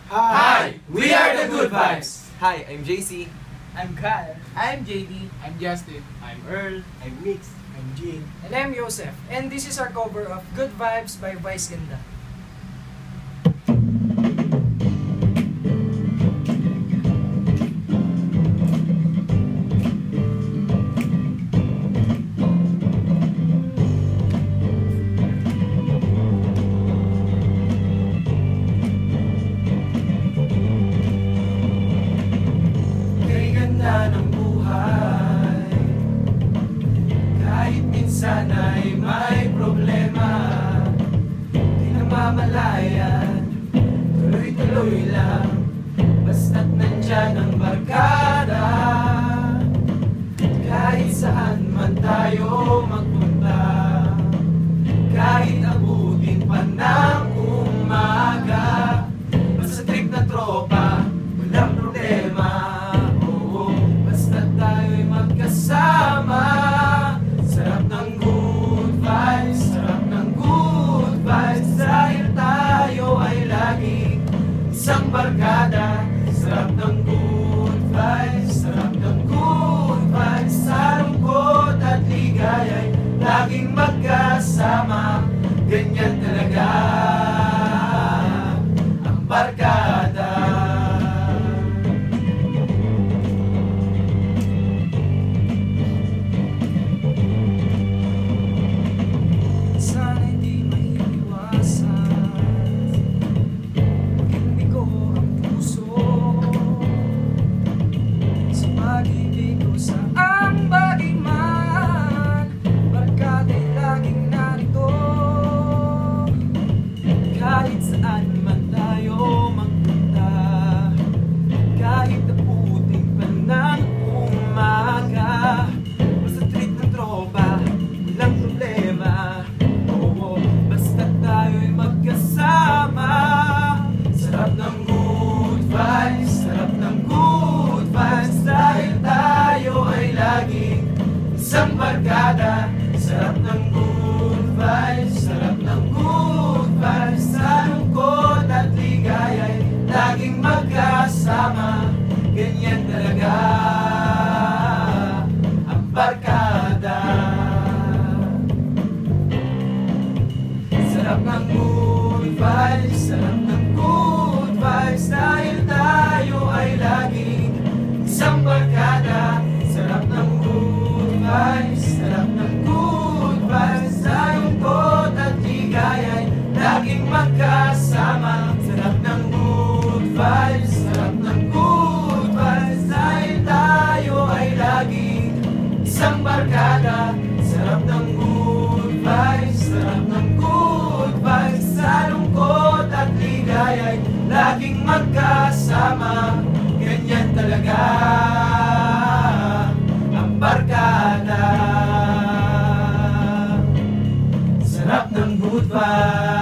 Hi! We are the Good Vibes! Hi, I'm JC. I'm Kyle. I'm JD. I'm Justin. I'm Earl. I'm Mix. I'm Jean. And I'm Joseph. And this is our cover of Good Vibes by Vice Ganda. Ng buhay, kahit minsan ay may problema, di namamalayan, tuloy-tuloy lang, basta't nandyan ang barkada. Kahit saan man tayo magpunta, kahit abutin pa ng umaga, basta trip na tropa, walang problema. Sama, sarap ng good vibes, sarap ng good vibes, dahil tayo ay laging isang barkada. Sarap ng good vibes, sarap ng good vibes, sa lungkot at ligaya'y laging magkasama. Ganyan talaga ang barkada. Kahit saan man tayo magpunta, kahit naputing pa ng umaga, basta treat ng tropa, walang problema. Oo, basta tayo'y magkasama. Sarap ng good vibes, sarap ng good vibes, dahil tayo ay laging isang barkada. Sarap ng good vibes, sarap ng good vibes, sa lungkot at ligaya'y laging magkasama. Ganyan talaga ang barkada. Sarap ng good vibes, sarap ng good vibes, dahil tayo ay laging isang barkada. Sarap ng good vibes, sarap ng good vibes, sa lungkot at ligaya'y laging magkasama. Sarap ng good vibes, sarap ng good vibes, dahil tayo ay laging isang barkada. Sarap ng good vibes, sarap ng good vibes, sa lungkot at ligaya'y laging magkasama. Ganyan talaga ang barkada. Sarap ng good vibes.